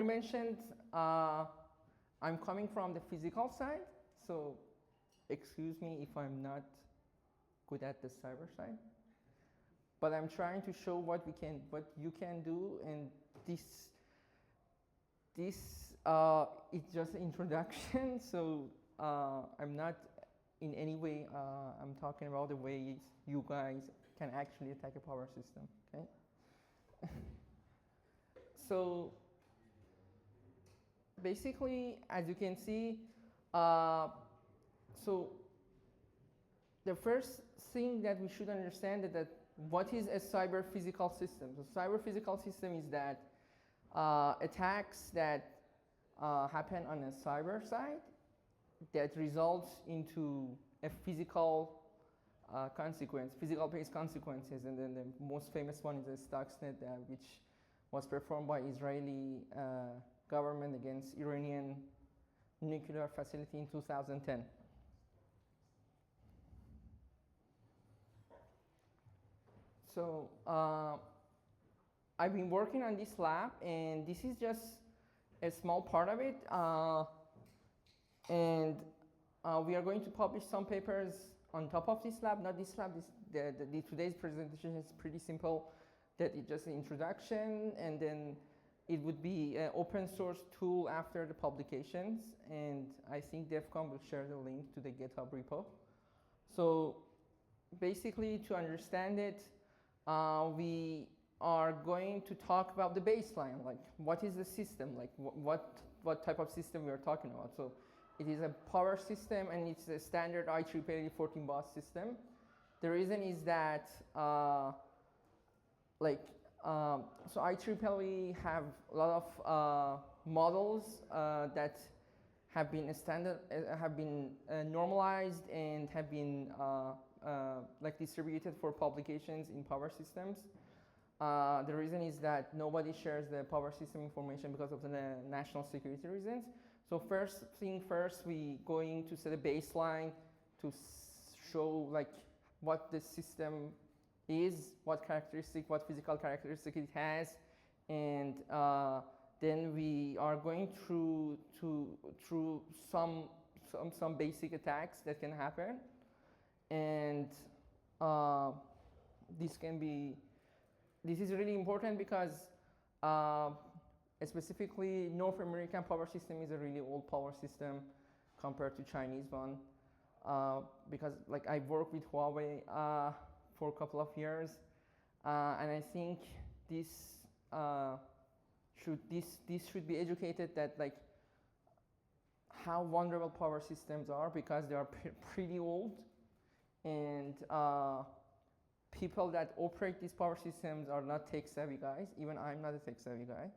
mentioned, I'm coming from the physical side, so excuse me if I'm not good at the cyber side. But I'm trying to show what you can do, and this is just an introduction. So I'm not in any way I'm talking about the ways you guys can actually attack a power system. Okay. So basically, as you can see, so the first thing that we should understand is that what is a cyber physical system? So cyber physical system is that attacks that happen on a cyber side that results into a physical consequence, physical-based consequences, and then the most famous one is the Stuxnet, which was performed by Israeli government against Iranian nuclear facility in 2010. So I've been working on this lab, and this is just a small part of it. And we are going to publish some papers on top of this lab. Not this lab, today's presentation is pretty simple, that it's just an introduction, and then it would be an open source tool after the publications. And I think DEFCON will share the link to the GitHub repo. So basically, to understand it, we are going to talk about the baseline, like what is the system, like what type of system we are talking about. So it is a power system, and it's a standard IEEE 14-bus system. The reason is that so IEEE have a lot of models that have been normalized and have been distributed for publications in power systems. The reason is that nobody shares the power system information because of the national security reasons. So first thing first, we going to set a baseline to show like what the system is, what physical characteristic it has, and then we are going through some basic attacks that can happen, and this is really important because specifically North American power system is a really old power system compared to Chinese one, because like I worked with Huawei for a couple of years, and I think this should be educated that like how vulnerable power systems are, because they are pretty old, and people that operate these power systems are not tech-savvy guys. Even I'm not a tech-savvy guy,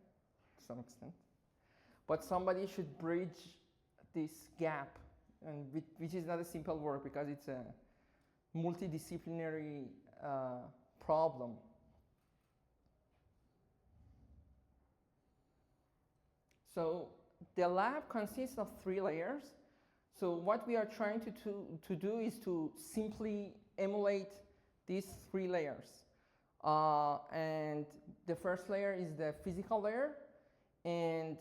to some extent. But somebody should bridge this gap, and which is not a simple work because it's a multidisciplinary problem. So the lab consists of 3 layers. So what we are trying to do is to simply emulate these 3 layers. And the first layer is the physical layer, and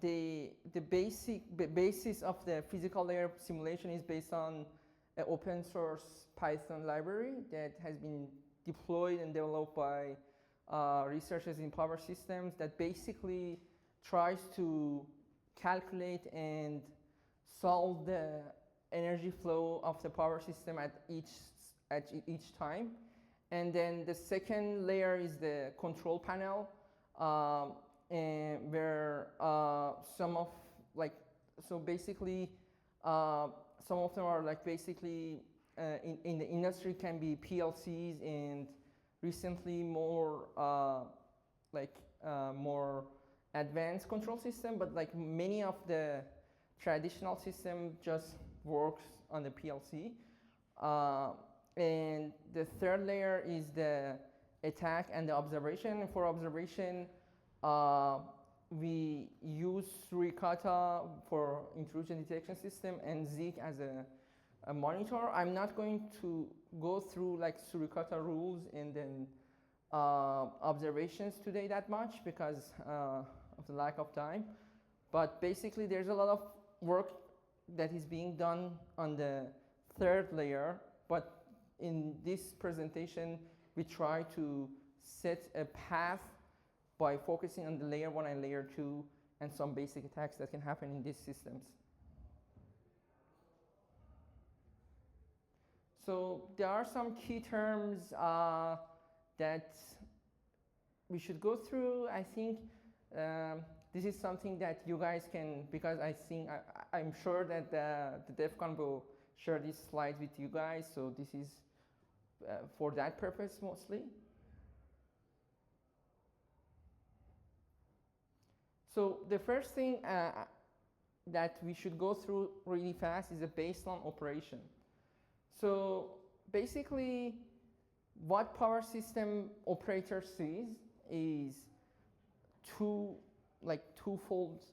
the basis of the physical layer simulation is based on an open source Python library that has been deployed and developed by researchers in power systems, that basically tries to calculate and solve the energy flow of the power system at each time. And then the second layer is the control panel, and where some of them are like basically in the industry can be PLCs, and recently more more advanced control system, but like many of the traditional system just works on the PLC. And the third layer is the attack and the observation. And for observation, we use Suricata for intrusion detection system and Zeek as a monitor. I'm not going to go through like Suricata rules and then observations today that much, because of the lack of time. But basically, there's a lot of work that is being done on the third layer. But in this presentation, we try to set a path by focusing on the layer 1 and layer 2 and some basic attacks that can happen in these systems. So there are some key terms that we should go through. I think this is something that you guys can, because I'm sure that the DEFCON will share these slides with you guys, so this is for that purpose mostly. So the first thing that we should go through really fast is a baseline operation. So basically, what power system operator sees is twofold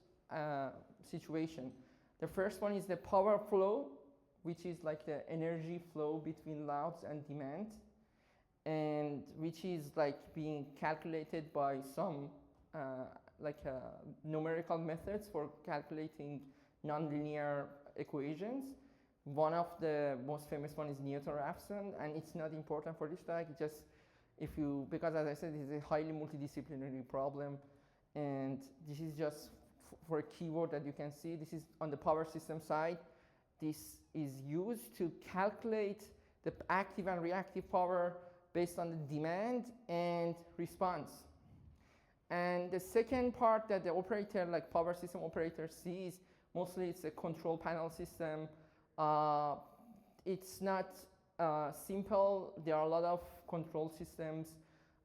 situation. The first one is the power flow, which is like the energy flow between loads and demand, and which is like being calculated by some numerical methods for calculating nonlinear equations. One of the most famous one is Newton-Raphson, and it's not important for this talk. It's just because as I said, it's a highly multidisciplinary problem, and this is just for a keyword that you can see. This is on the power system side. This is used to calculate the active and reactive power based on the demand and response. And the second part that the operator, like power system operator, sees, mostly it's a control panel system. It's not simple. There are a lot of control systems,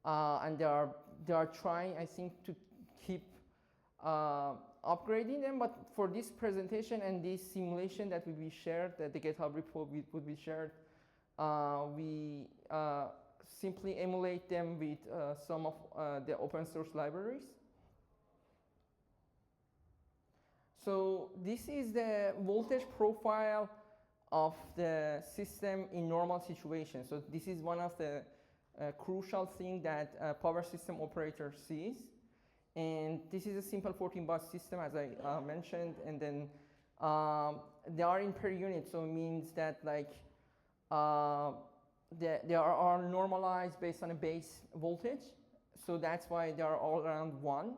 and they are trying, I think, to keep upgrading them. But for this presentation and this simulation that will be shared, that the GitHub repo would be shared, we simply emulate them with some of the open source libraries. So this is the voltage profile of the system in normal situations. So this is one of the crucial things that a power system operator sees. And this is a simple 14-bus system, as I mentioned. And then they are in per unit, so it means that like they are normalized based on a base voltage. So that's why they are all around 1.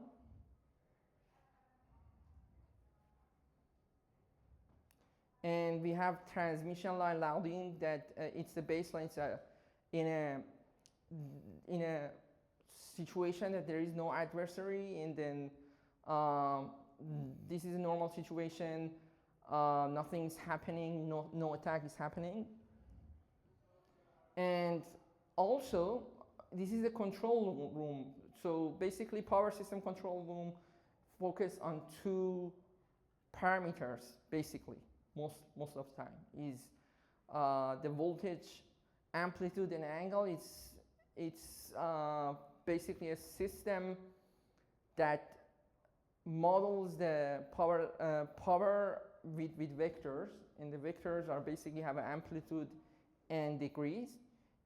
And we have transmission line loading that it's the baseline. It's in a situation that there is no adversary, and then this is a normal situation. Nothing is happening. No attack is happening. And also, this is the control room. So basically, power system control room focus on 2 parameters, basically. Most of the time is the voltage, amplitude, and angle. It's basically a system that models the power with vectors, and the vectors are basically have an amplitude and degrees.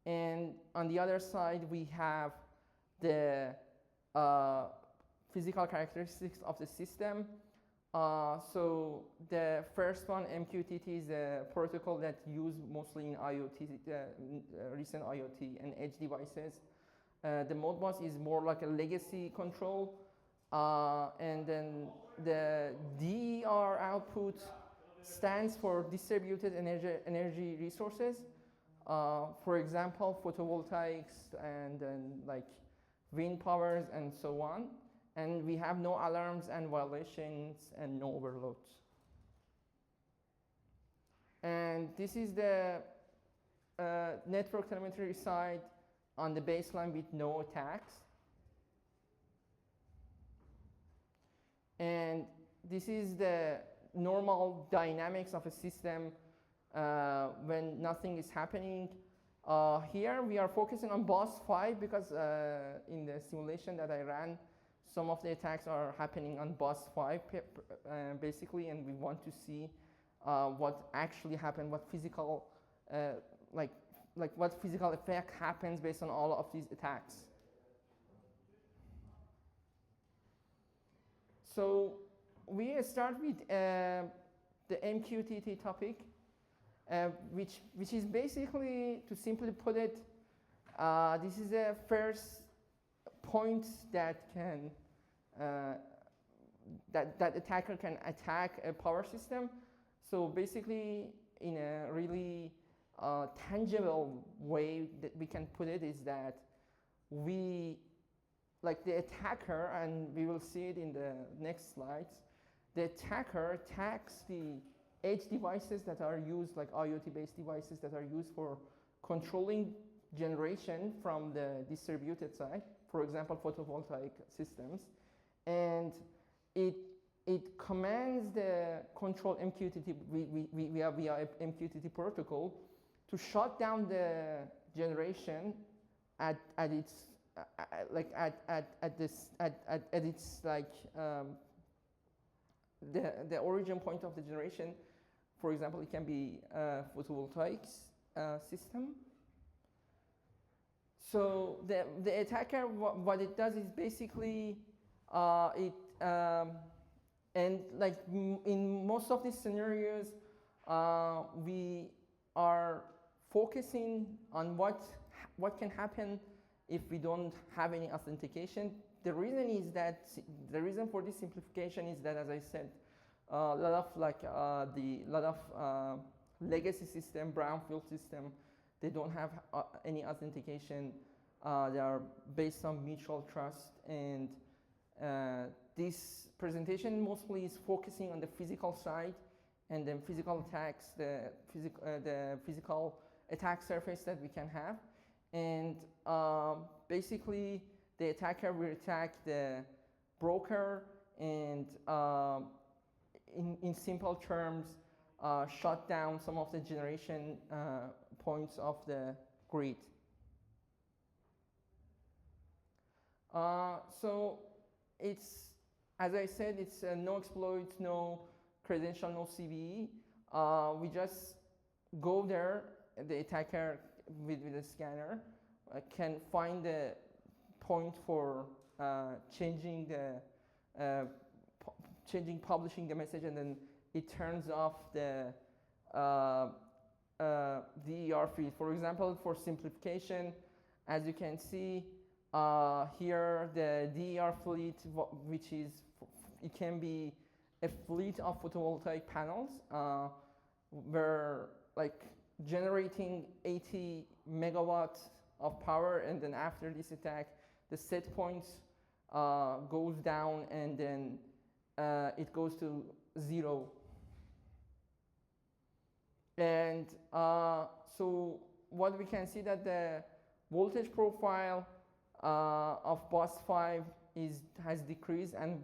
And on the other side, we have the physical characteristics of the system. So the first one, MQTT, is a protocol that used mostly in IoT, recent IoT and edge devices. The Modbus is more like a legacy control. And then the DER output stands for distributed energy resources. For example, photovoltaics and then like wind powers and so on. And we have no alarms and violations and no overloads. And this is the network telemetry side on the baseline with no attacks. And this is the normal dynamics of a system when nothing is happening. Here we are focusing on bus 5 because in the simulation that I ran, some of the attacks are happening on bus 5 basically, and we want to see what actually happened, what physical what physical effect happens based on all of these attacks. So we start with the MQTT topic, which is basically, to simply put it, this is the first point that can that attacker can attack a power system. So basically, in a really tangible way that we can put it is that we, like the attacker, and we will see it in the next slides, the attacker attacks the edge devices that are used, like IoT-based devices that are used for controlling generation from the distributed side, for example, photovoltaic systems, and it commands the control MQTT via MQTT protocol to shut down the generation at its the origin point of the generation. For example, it can be photovoltaics system. So the attacker, what it does is basically and like in most of these scenarios, we are focusing on what can happen if we don't have any authentication. The reason for this simplification is that, as I said, a lot of legacy system, brownfield system, they don't have any authentication. They are based on mutual trust, and this presentation mostly is focusing on the physical side and then physical attacks, the physical attack surface that we can have. And basically, the attacker will attack the broker and in simple terms, shut down some of the generation points of the grid. So it's, as I said, it's no exploits, no credential, no CVE. We just go there, the attacker with a scanner can find the point for changing, publishing the message, and then it turns off the DER field. For example, for simplification, as you can see here, the DER fleet, which is, it can be a fleet of photovoltaic panels, where like generating 80 megawatts of power, and then after this attack, the set points goes down, and then it goes to 0. And so what we can see that the voltage profile of bus 5 has decreased, and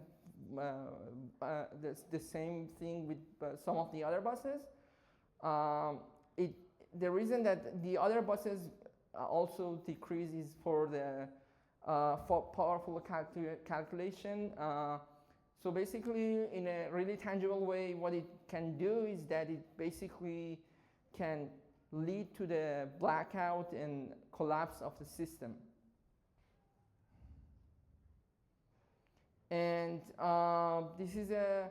the same thing with some of the other buses. The reason that the other buses also decrease is for the powerful calculation. So basically, in a really tangible way, what it can do is that it basically can lead to the blackout and collapse of the system. And this is a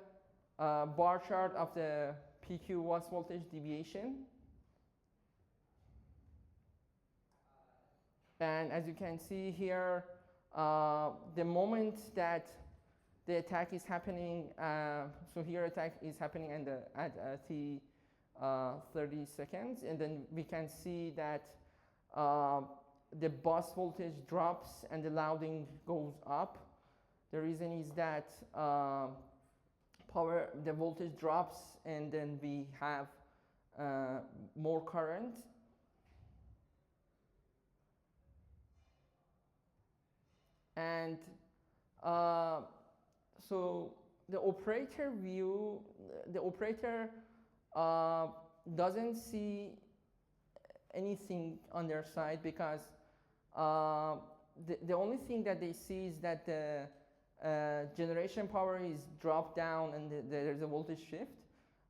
bar chart of the PQ bus voltage deviation. And as you can see here, the moment that the attack is happening, so here attack is happening at T 30 seconds, and then we can see that the bus voltage drops and the loading goes up. The reason is that the voltage drops, and then we have more current. And so the operator view, the operator doesn't see anything on their side, because the only thing that they see is that the generation power is dropped down and there's a voltage shift.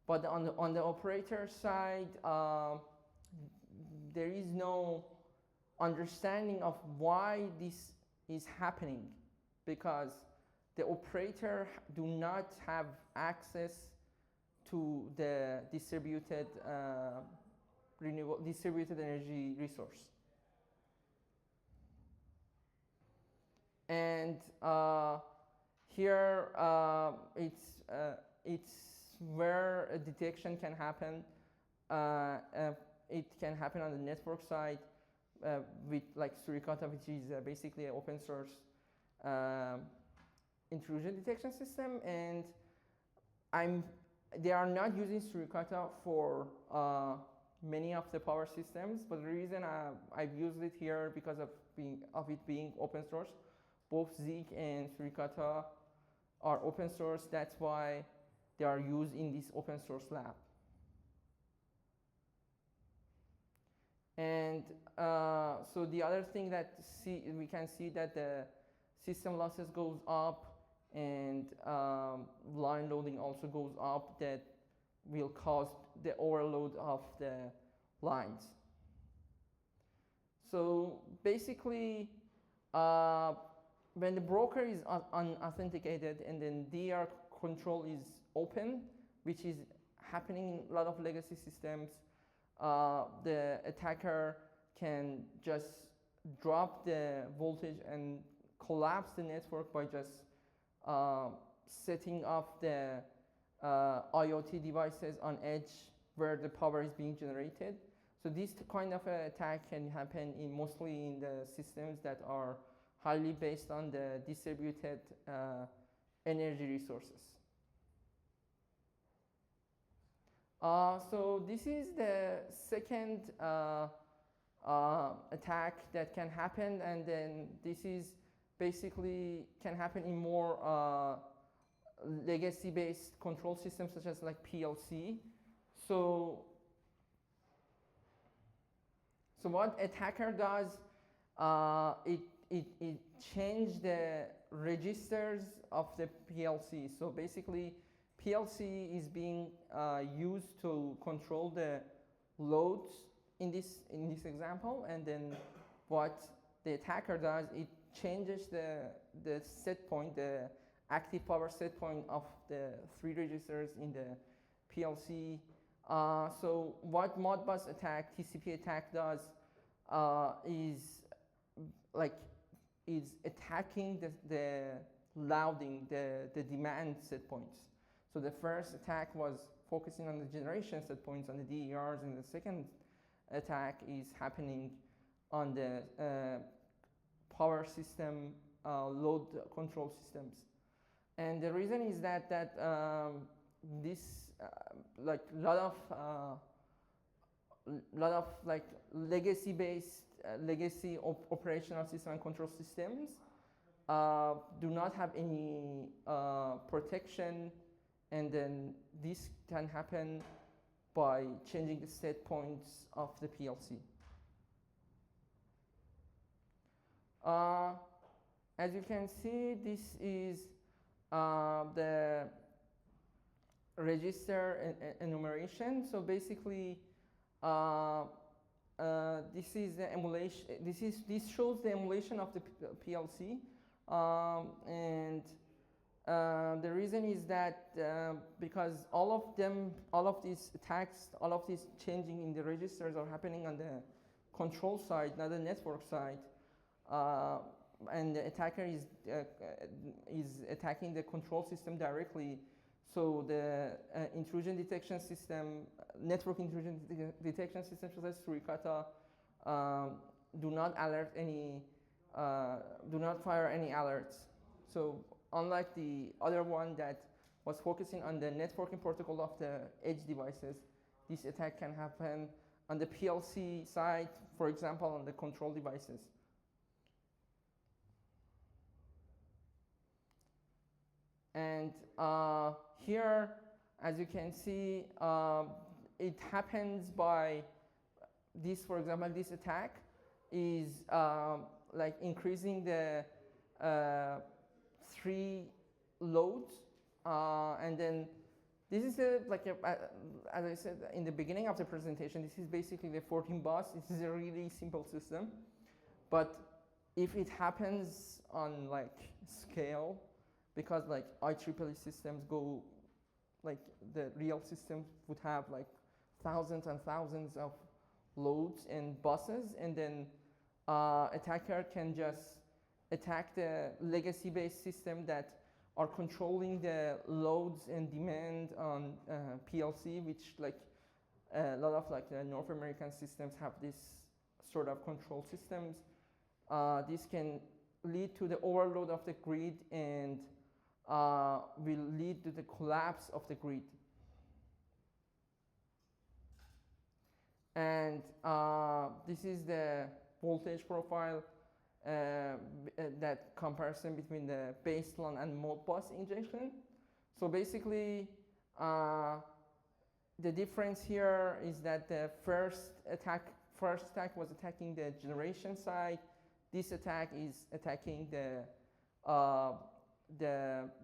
But on the operator side, there is no understanding of why this is happening, because the operator do not have access to the distributed distributed energy resource. And here it's where a detection can happen. It can happen on the network side with like Suricata, which is basically an open source intrusion detection system, and they are not using Suricata for many of the power systems, but the reason I've used it here because of it being open source. Both Zeek and Suricata are open source. That's why they are used in this open source lab. And so the other thing that we can see that the system losses goes up and line loading also goes up, that will cause the overload of the lines. So basically, when the broker is unauthenticated and then DR control is open, which is happening in a lot of legacy systems, the attacker can just drop the voltage and collapse the network by just setting up the IoT devices on edge where the power is being generated. So this kind of attack can happen mostly in the systems that are highly based on the distributed energy resources. So this is the second attack that can happen, and then this is basically can happen in more legacy-based control systems such as like PLC. So what attacker does, it changes the registers of the PLC. So basically, PLC is being used to control the loads in this example, and then what the attacker does, it changes the set point, the active power set point of the 3 registers in the PLC. So what Modbus attack, TCP attack does is attacking the loading, the demand set points. So the first attack was focusing on the generation set points on the DERs, and the second attack is happening on the power system load control systems. And the reason is that this like lot of like legacy-based legacy operational system and control systems do not have any protection, and then this can happen by changing the set points of the PLC. As you can see, this is the register enumeration. So basically, this is the emulation. This shows the emulation of the PLC, and the reason is that because all of these attacks, all of these changing in the registers are happening on the control side, not the network side, and the attacker is attacking the control system directly. So the intrusion detection system, network intrusion detection system such as Suricata, do not alert any, do not fire any alerts. So unlike the other one that was focusing on the networking protocol of the edge devices, this attack can happen on the PLC side, for example, on the control devices. And here, as you can see, it happens by this, for example, this attack is like increasing the 3 loads, and then this is as I said in the beginning of the presentation, this is basically the 14 bus. This is a really simple system, but if it happens on like scale, because like IEEE systems go, like the real systems would have like thousands and thousands of loads and buses, and then attacker can just attack the legacy-based system that are controlling the loads and demand on PLC, which like a lot of like the North American systems have this sort of control systems. This can lead to the overload of the grid and will lead to the collapse of the grid. And this is the voltage profile, that comparison between the baseline and Modbus injection. So basically, the difference here is that the first attack was attacking the generation side. This attack is attacking the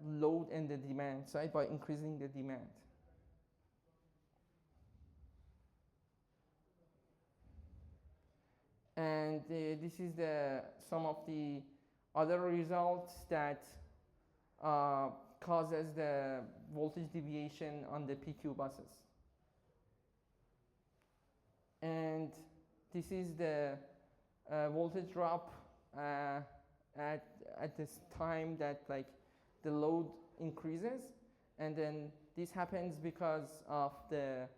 load and the demand side by increasing the demand. And this is some of the other results that causes the voltage deviation on the PQ buses. And this is the voltage drop at this time that like the load increases, and then this happens because of the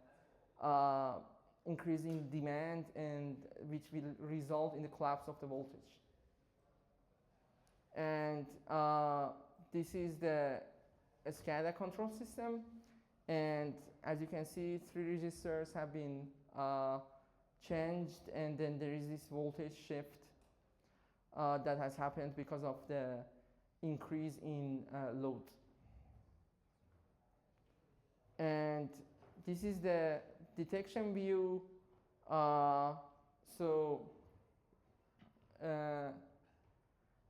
increasing demand, and which will result in the collapse of the voltage. And this is the SCADA control system, and as you can see, 3 registers have been changed, and then there is this voltage shift that has happened because of the increase in load. And this is the detection view.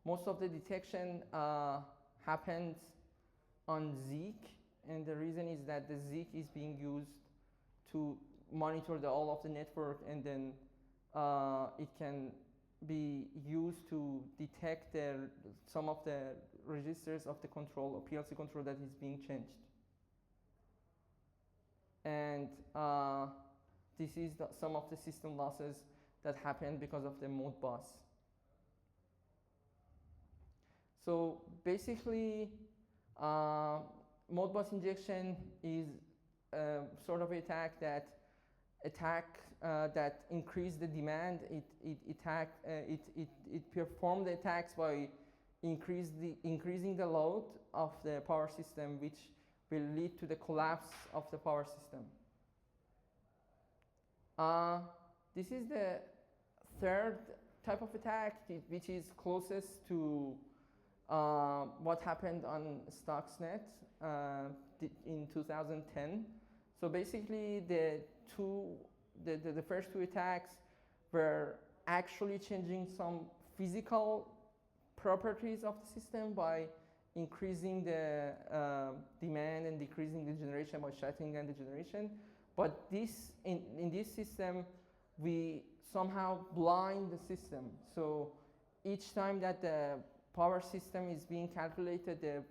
Most of the detection happens on Zeek, and the reason is that the Zeek is being used to monitor all of the network, and then it can be used to detect some of the registers of the control or PLC control that is being changed. And this is some of the system losses that happen because of the Modbus. So basically, Modbus injection is sort of an attack that increase the demand. It performs the attacks by increasing the load of the power system, which will lead to the collapse of the power system. This is the third type of attack, which is closest to what happened on Stuxnet in 2010. So basically, the first 2 attacks were actually changing some physical properties of the system by increasing the demand and decreasing the generation by shutting down the generation. But in this system, we somehow blind the system. So each time that the power system is being calculated, the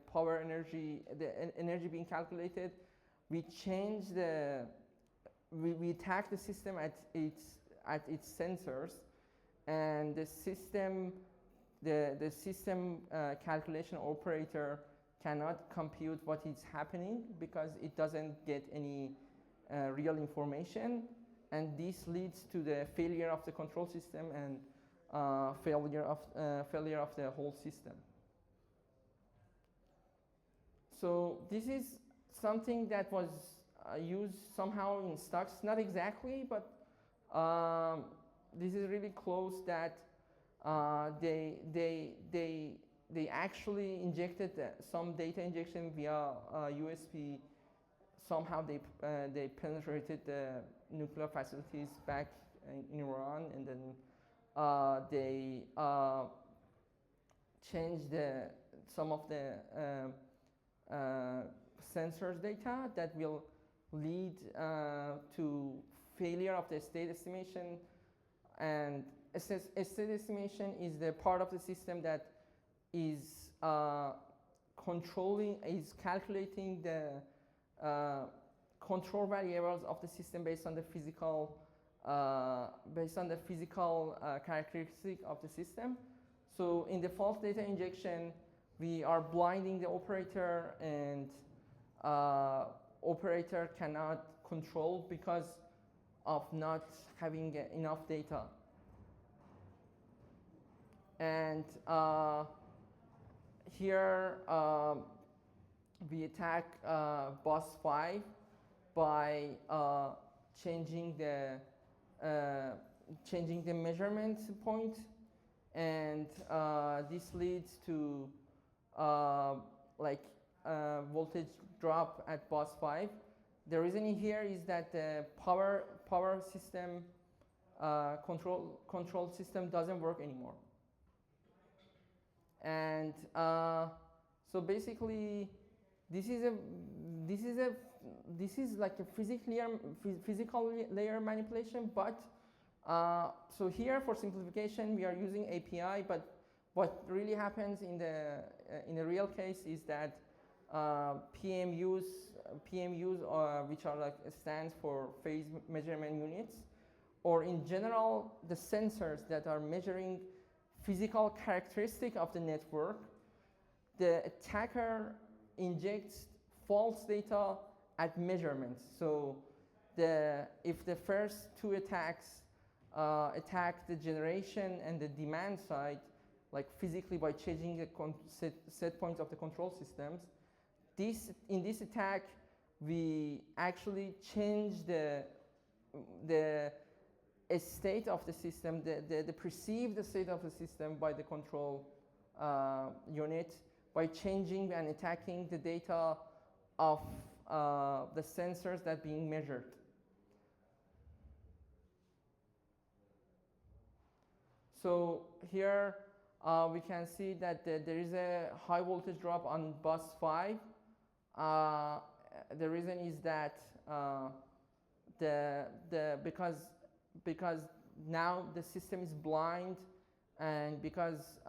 energy being calculated, we attack the system at its sensors, and the system calculation operator cannot compute what is happening because it doesn't get any real information, and this leads to the failure of the control system and failure of the whole system. So this is something that was used somehow in Stux, not exactly, but this is really close. That they actually injected some data injection via USB. Somehow they penetrated the nuclear facilities back in Iran, and then they changed some of the sensors data that will lead to failure of the state estimation. And state estimation is the part of the system that is calculating the control variables of the system based on the physical characteristic of the system. So in the false data injection, we are blinding the operator, and operator cannot control because of not having enough data. And here we attack bus 5 by changing the measurement point, and this leads to voltage drop at bus 5. The reason here is that the power system control system doesn't work anymore. And so basically, this is like a physical layer manipulation. But so here, for simplification, we are using API. But what really happens in the real case is that PMUs, which are like stands for phase measurement units, or in general the sensors that are measuring physical characteristic of the network, the attacker injects false data at measurements. So if the first two attacks attack the generation and the demand side, like physically by changing the set points of the control systems, in this attack we actually change the state of the system, the perceived state of the system by the control unit, by changing and attacking the data of the sensors that being measured. So here we can see that there is a high voltage drop on bus 5. The reason is that because now the system is blind, and because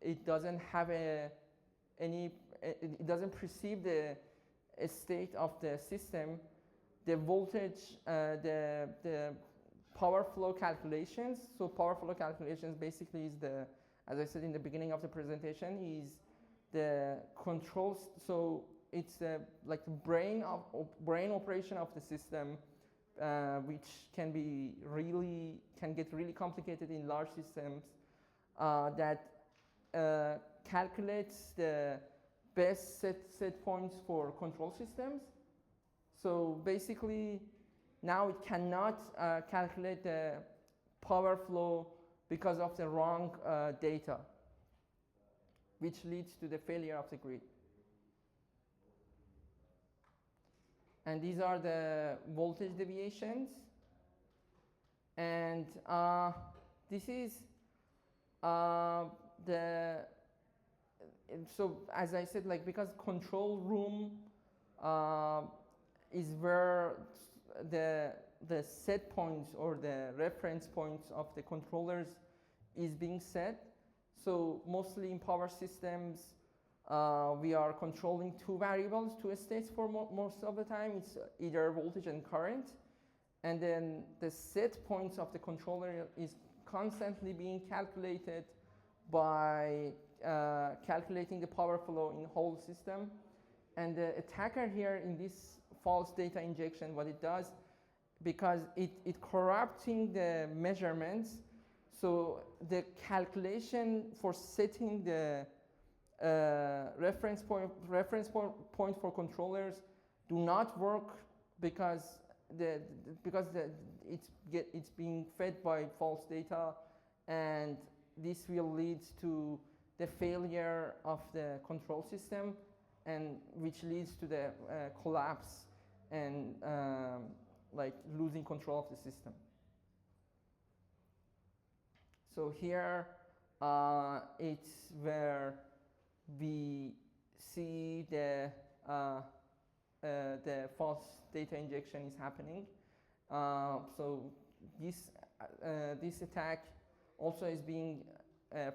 it doesn't have it doesn't perceive the state of the system, the voltage, the power flow calculations. So power flow calculations basically is as I said in the beginning of the presentation, is the controls. So it's like the brain operation of the system, which can get really complicated in large systems, that calculates the best set points for control systems. So basically, now it cannot calculate the power flow because of the wrong data, which leads to the failure of the grid. And these are the voltage deviations. And this is so as I said, like, because control room is where the set points or the reference points of the controllers is being set. So mostly in power systems, we are controlling two variables, two states for most of the time. It's either voltage and current. And then the set points of the controller is constantly being calculated by calculating the power flow in the whole system. And the attacker here in this false data injection, what it does, because it corrupting the measurements, so the calculation for setting the reference point for controllers do not work because it's being fed by false data, and this will lead to the failure of the control system, and which leads to the collapse and like losing control of the system. So here it's where we see the false data injection is happening. So this attack also is being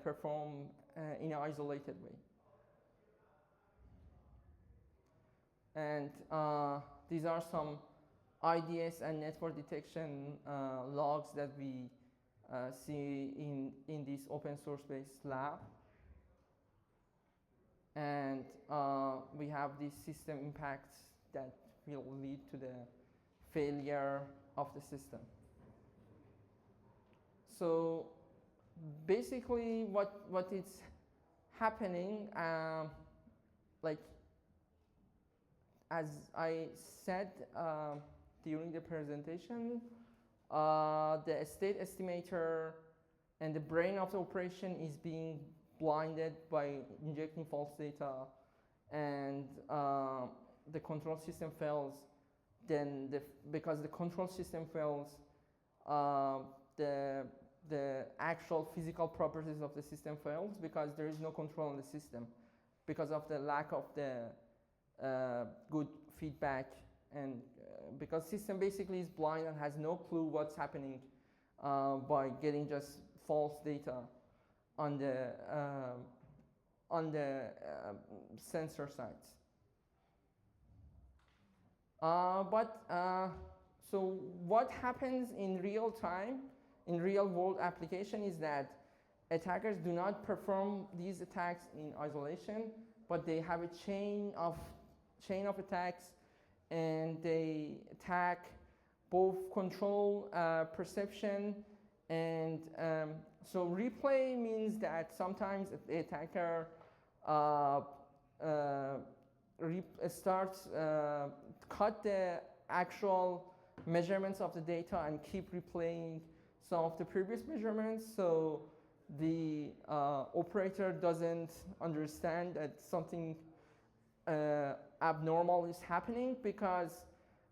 performed in an isolated way. And these are some IDS and network detection logs that we see in this open source based lab. And we have these system impacts that will lead to the failure of the system. So basically what is happening, like as I said during the presentation, the state estimator and the brain of the operation is being blinded by injecting false data, and the control system fails. Then because the control system fails, the actual physical properties of the system fails because there is no control on the system because of the lack of the good feedback, and because system basically is blind and has no clue what's happening by getting just false data on the sensor sites. So what happens in real time, in real world application, is that attackers do not perform these attacks in isolation, but they have a chain of attacks, and they attack both control, perception, and so replay means that sometimes the attacker starts cut the actual measurements of the data and keep replaying some of the previous measurements, so the operator doesn't understand that something abnormal is happening because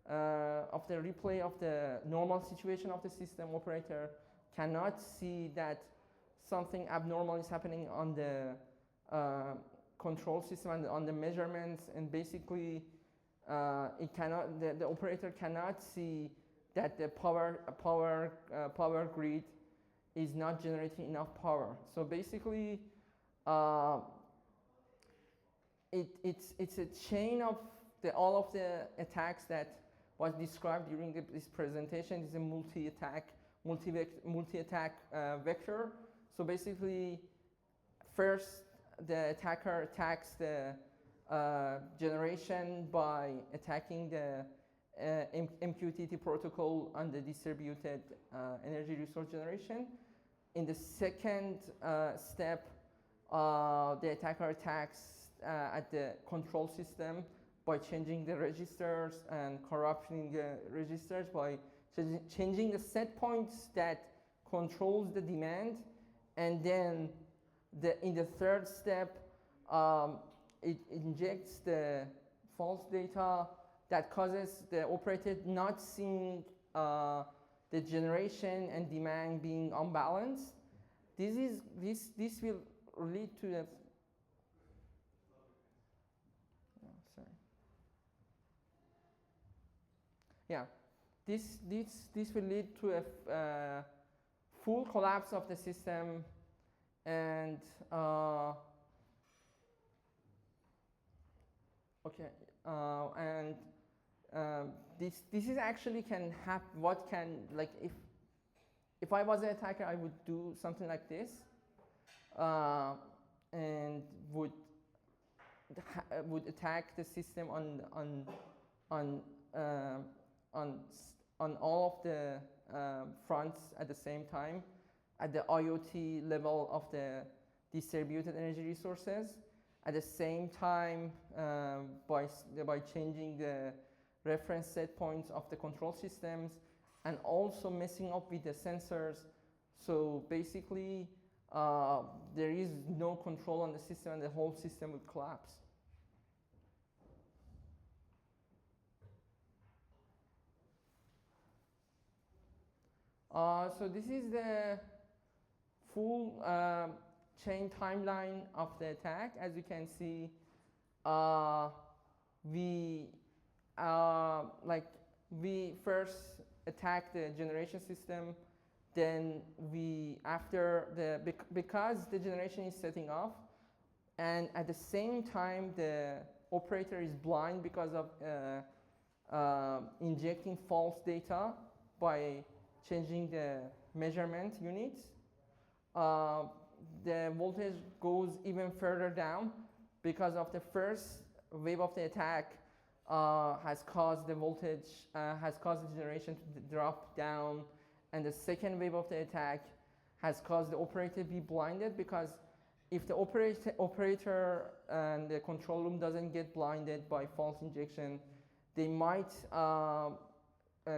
of the replay of the normal situation of the system. Operator cannot see that something abnormal is happening on the control system and on the measurements, and basically the operator cannot see that the power grid is not generating enough power. So basically it's a chain of all of the attacks that was described during this presentation. Is a multi-attack vector. So basically, first the attacker attacks the generation by attacking the MQTT protocol on the distributed energy resource generation. In the second step, the attacker attacks at the control system by changing the registers and corrupting the registers by changing the set points that controls the demand. And then in the third step, it injects the false data that causes the operator not seeing the generation and demand being unbalanced. This will lead to the this will lead to a full collapse of the system, and this is actually can happen. What can, like, if I was an attacker, I would do something like this, and would attack the system on all of the fronts at the same time, at the IoT level of the distributed energy resources. At the same time, by changing the reference set points of the control systems, and also messing up with the sensors. So basically, there is no control on the system, and the whole system would collapse. So this is the full chain timeline of the attack. As you can see, we first attack the generation system, then because the generation is setting off, and at the same time the operator is blind because of injecting false data by changing the measurement units. The voltage goes even further down because of the first wave of the attack has caused the voltage, has caused the generation to drop down, and the second wave of the attack has caused the operator to be blinded, because if the operator and the control room doesn't get blinded by false injection, they might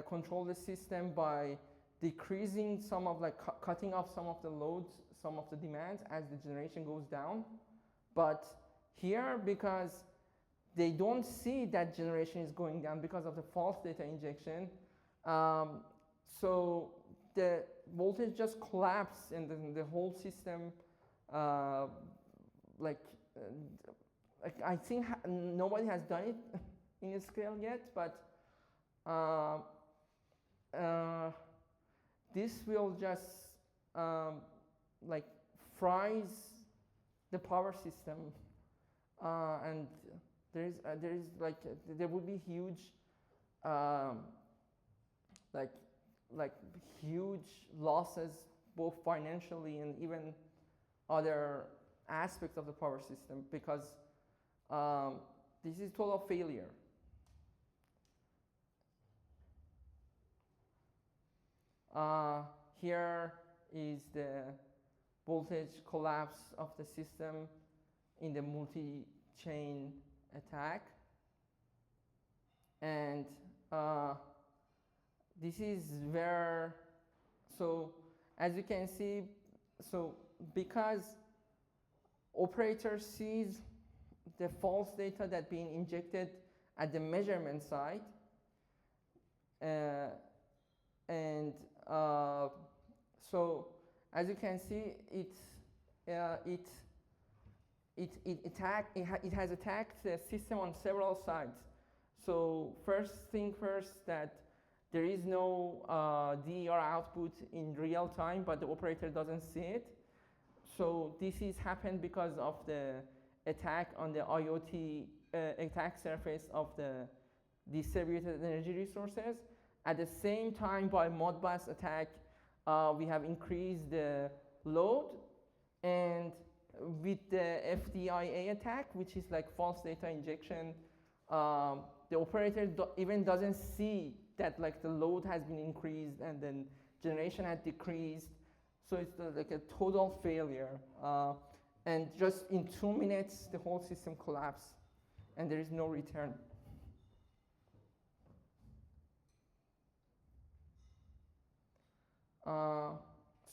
control the system by decreasing some of, like, cutting off some of the loads, some of the demands as the generation goes down. But here, because they don't see that generation is going down because of the false data injection, so the voltage just collapsed and the whole system, I think nobody has done it in a scale yet, but this will just like fries the power system, and there will be huge huge losses, both financially and even other aspects of the power system, because this is total failure. Here is the voltage collapse of the system in the multi-chain attack, and this is where, so as you can see, so because operator sees the false data that being injected at the measurement side, and so as you can see, it has attacked the system on several sides. So first thing first, that there is no DER output in real time, but the operator doesn't see it. So this is happened because of the attack on the IoT attack surface of the distributed energy resources. At the same time, by Modbus attack, we have increased the load, and with the FDIA attack, which is like false data injection, the operator even doesn't see that, like, the load has been increased and then generation had decreased. So it's like a total failure. And just in 2 minutes, the whole system collapsed and there is no return.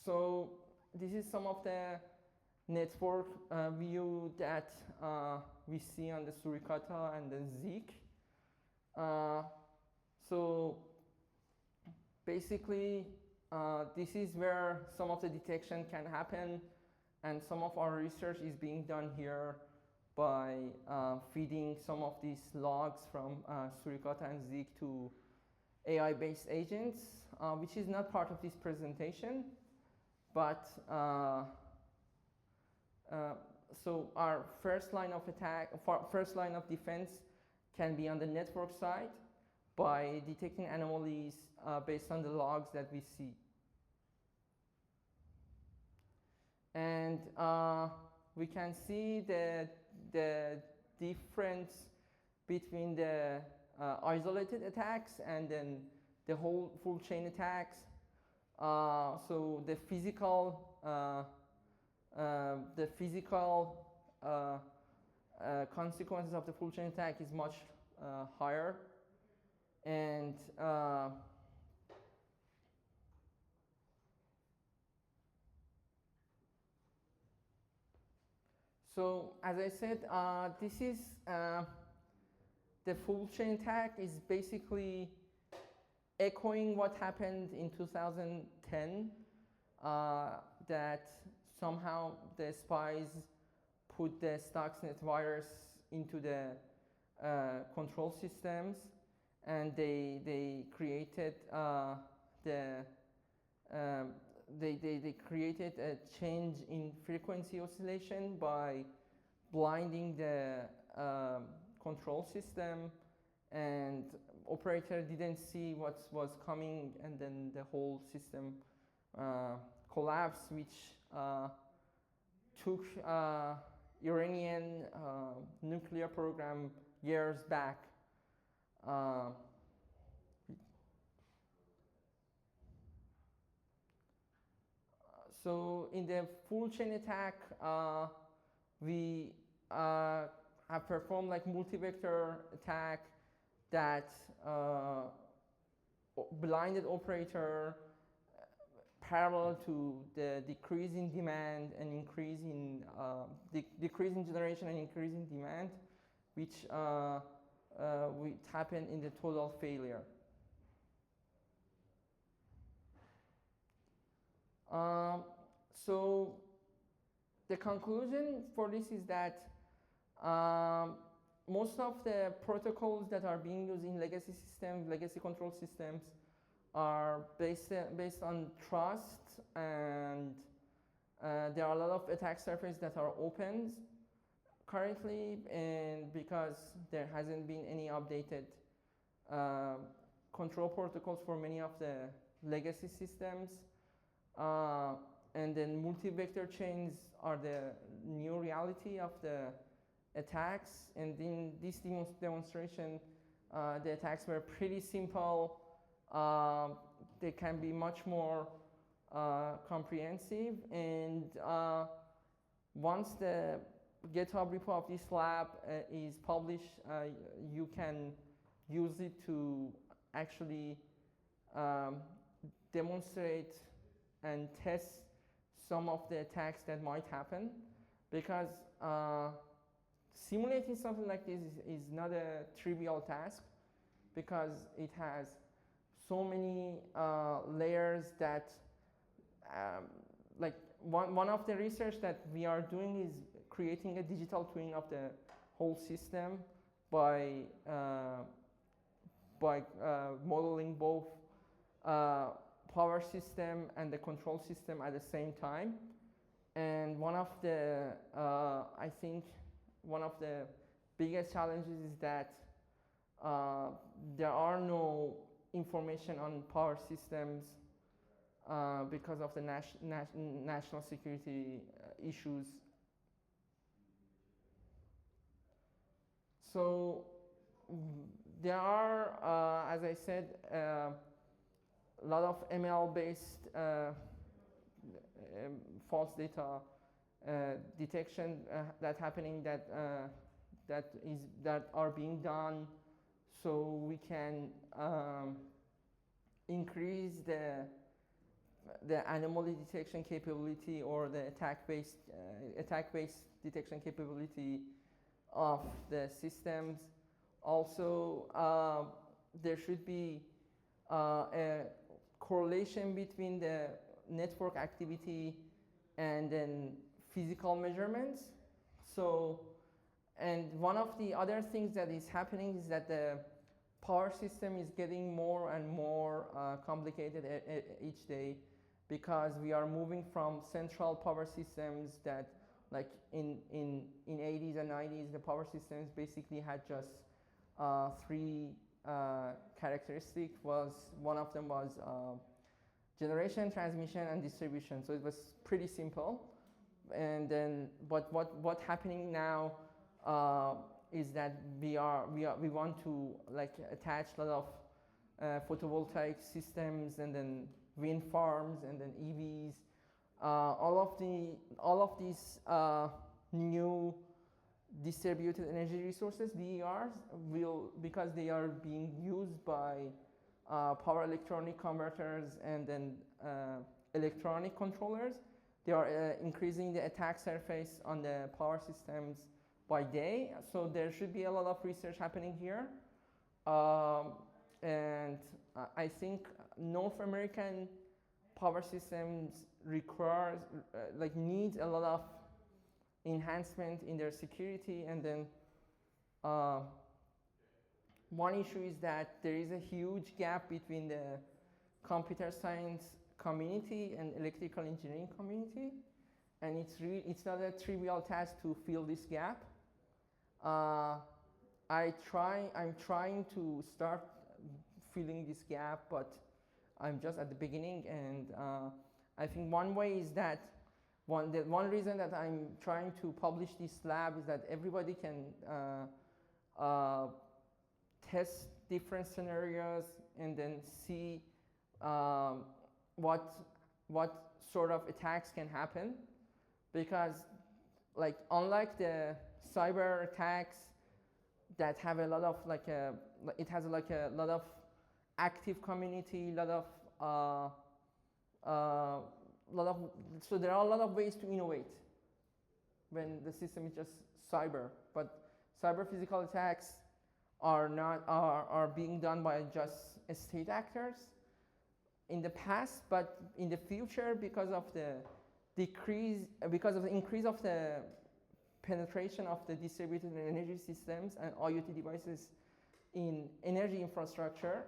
So this is some of the network view that we see on the Suricata and the Zeek. So basically, this is where some of the detection can happen, and some of our research is being done here by feeding some of these logs from Suricata and Zeek to AI-based agents, which is not part of this presentation, but so our first line of attack, first line of defense can be on the network side by detecting anomalies based on the logs that we see. And we can see the difference between the isolated attacks and then the whole full chain attacks. So the physical consequences of the full chain attack is much higher, and so as I said, this is the full chain attack is basically echoing what happened in 2010, that somehow the spies put the Stuxnet virus into the control systems, and they created they created a change in frequency oscillation by blinding the control system, and operator didn't see what was coming, and then the whole system collapsed, which took Iranian nuclear program years back. So in the full chain attack, we have performed like multi-vector attack that blinded operator parallel to the decrease in demand and increase in decrease in generation and increase in demand, which happened in the total failure. So the conclusion for this is that most of the protocols that are being used in legacy systems, legacy control systems, are based on trust, and there are a lot of attack surfaces that are open currently, and because there hasn't been any updated control protocols for many of the legacy systems. And then multi-vector chains are the new reality of the attacks. And in this demonstration, the attacks were pretty simple. They can be much more comprehensive. And once the GitHub repo of this lab is published, you can use it to actually demonstrate and test some of the attacks that might happen, because simulating something like this is not a trivial task, because it has so many layers that like one of the research that we are doing is creating a digital twin of the whole system by modeling both power system and the control system at the same time. And one of the, I think, one of the biggest challenges is that there are no information on power systems because of the national security issues. So there are, as I said, a lot of ML-based false data detection that are being done, so we can increase the anomaly detection capability or the attack-based detection capability of the systems. Also, there should be a correlation between the network activity and then physical measurements. So, and one of the other things that is happening is that the power system is getting more and more complicated each day, because we are moving from central power systems that, like in 80s and 90s, the power systems basically had just three characteristics. One of them was generation, transmission, and distribution. So it was pretty simple. And then, but what's happening now is that we want to like attach a lot of photovoltaic systems, and then wind farms, and then EVs. All of these new distributed energy resources, DERs, will, because they are being used by power electronic converters and then electronic controllers, they are increasing the attack surface on the power systems by day. So there should be a lot of research happening here. And I think North American power systems requires, needs a lot of enhancement in their security. And then one issue is that there is a huge gap between the computer science community and electrical engineering community, and it's not a trivial task to fill this gap. I'm trying to start filling this gap, but I'm just at the beginning, and I think one way is that one reason that I'm trying to publish this lab is that everybody can test different scenarios and then see what sort of attacks can happen, because like unlike the cyber attacks that have a lot of it has like a lot of active community, so there are a lot of ways to innovate when the system is just cyber, but cyber physical attacks are being done by just state actors in the past, but in the future, because of the increase of the penetration of the distributed energy systems and IoT devices in energy infrastructure,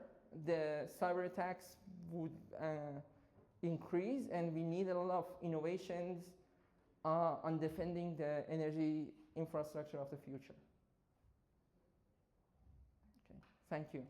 the cyber attacks would increase, and we need a lot of innovations on defending the energy infrastructure of the future. Okay, thank you.